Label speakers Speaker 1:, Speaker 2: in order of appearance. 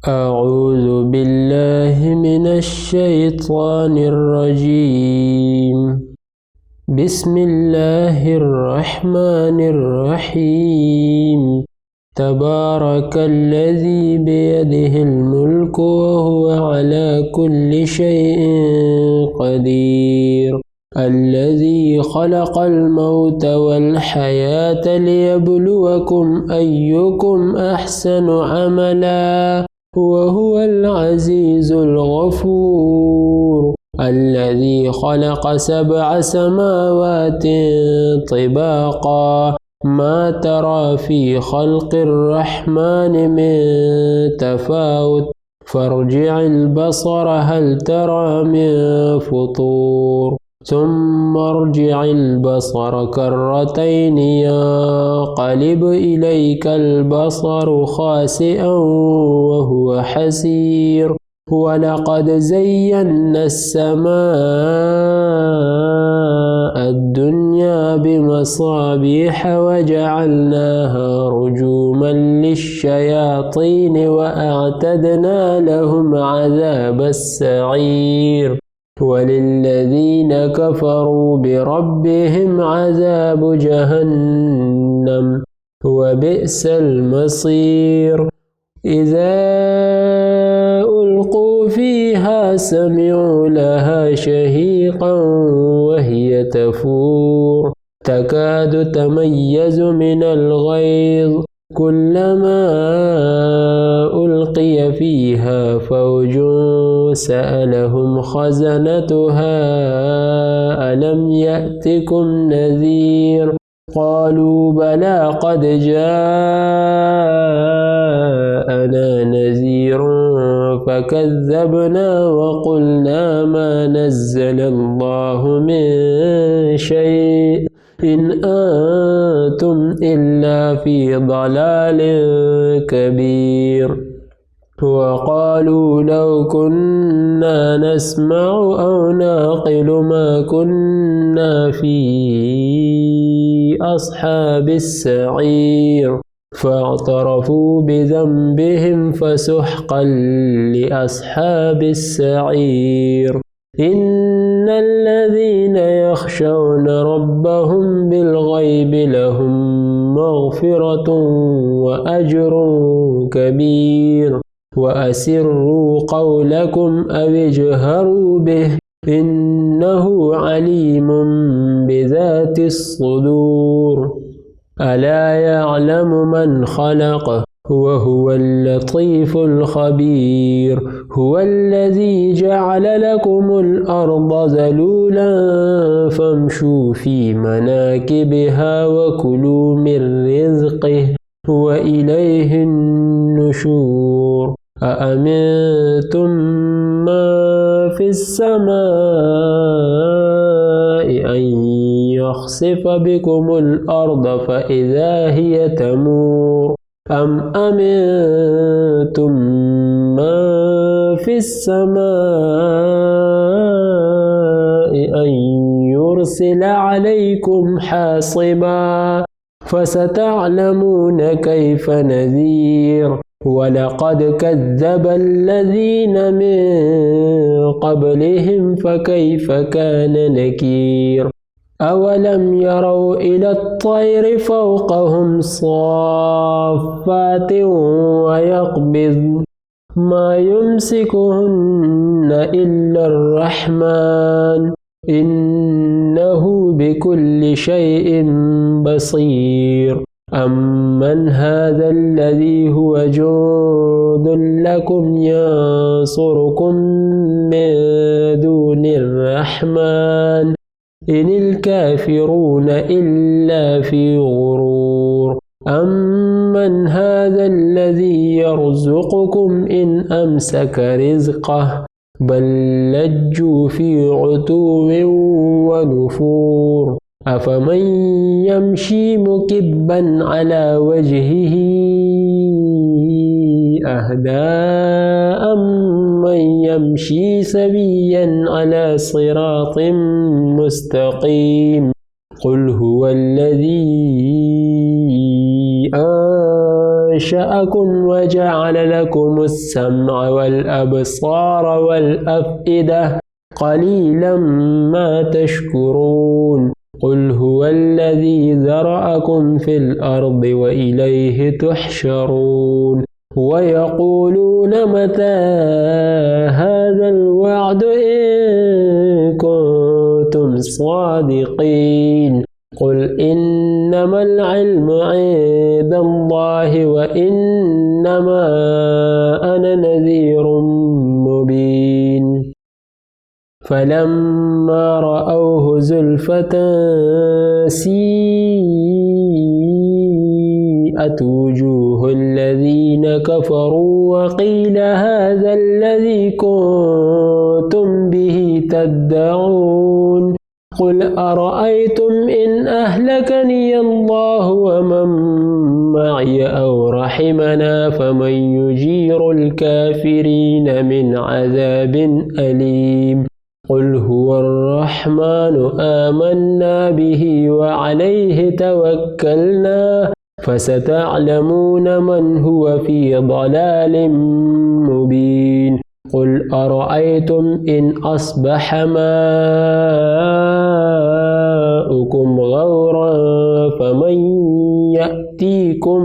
Speaker 1: أعوذ بالله من الشيطان الرجيم. بسم الله الرحمن الرحيم. تبارك الذي بيده الملك وهو على كل شيء قدير. الذي خلق الموت والحياة ليبلوكم أيكم أحسن عملا وهو العزيز الغفور. الذي خلق 7 سماوات طباقا ما ترى في خلق الرحمن من تفاوت فارجع البصر هل ترى من فطور ثم ارجع البصر كرتين ينقلب إليك البصر خاسئا وهو حسير. ولقد زينا السماء الدنيا بمصابيح وجعلناها رجوما للشياطين وأعتدنا لهم عذاب السعير. وللذين كفروا بربهم عذاب جهنم وبئس المصير. إذا ألقوا فيها سمعوا لها شهيقا وهي تفور تكاد تميز من الغيظ كلما ألقي فيها فوج سألهم خزنتها ألم يأتكم نذير قالوا بلى قد جاءنا نذير فكذبنا وقلنا ما نزل الله من شيء إن أنتم إلا في ضلال كبير. وقالوا لو كنا نسمع أو نعقل ما كنا في أصحاب السعير فاعترفوا بذنبهم فسحقا لأصحاب السعير. إن الذين يخشون ربهم بالغيب لهم مغفرة وأجر كبير. وأسروا قولكم أو اجهروا به إنه عليم بذات الصدور. ألا يعلم من خلق وهو اللطيف الخبير. هو الذي جعل لكم الأرض ذلولا فامشوا في مناكبها وكلوا من رزقه وإليه النشور. أأمنتم ما في السماء أن يخسف بكم الأرض فإذا هي تمور أم أمنتم ما في السماء أن يرسل عليكم حاصبا فستعلمون كيف نذير. ولقد كذب الذين من قبلهم فكيف كان نكير. أولم يروا إلى الطير فوقهم صافات ويقبض ما يمسكهن إلا الرحمن إنه بكل شيء بصير. أمن هذا الذي هو جند لكم ينصركم من دون الرحمن إن الكافرون إلا في غرور. أمن هذا الذي يرزقكم إن أمسك رزقه بل لجوا في عتو ونفور. أفمن يمشي مكبا على وجهه أهدى أمن يمشي سويا على صراط مستقيم. قل هو الذي أنشأكم وجعل لكم السمع والأبصار والأفئدة قليلا ما تشكرون قل هو الذي ذرأكم في الأرض وإليه تحشرون ويقولون متى هذا الوعد إن كنتم صادقين قل إنما العلم عند الله وإنما أنا نذير مبين فلما رأوه زلفة سيئت وجوه الذين كفروا وقيل هذا الذي كنتم به تدعون قل أرأيتم إن أهلكني الله ومن معي أو رحمنا فمن يجير الكافرين من عذاب أليم قل هو الرحمن آمنا به وعليه توكلنا فستعلمون من هو في ضلال مبين قل أرأيتم إن أصبح ماؤكم غورا فمن يأتيكم